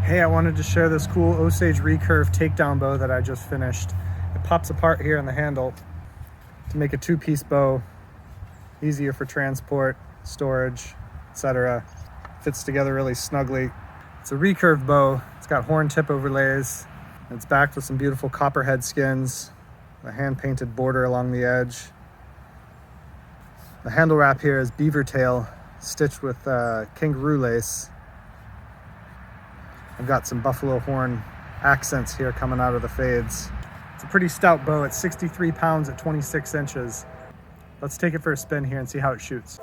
Hey, I wanted to share this cool Osage Recurve takedown bow that I just finished. It pops apart here in the handle to make a two-piece bow, easier for transport, storage, etc. Fits together really snugly. It's a recurve bow. It's got horn tip overlays. It's backed with some beautiful copperhead skins, a hand-painted border along the edge. The handle wrap here is beaver tail stitched with kangaroo lace. I've got some buffalo horn accents here coming out of the fades. It's a pretty stout bow. It's 63 pounds at 26 inches. Let's take it for a spin here and see how it shoots.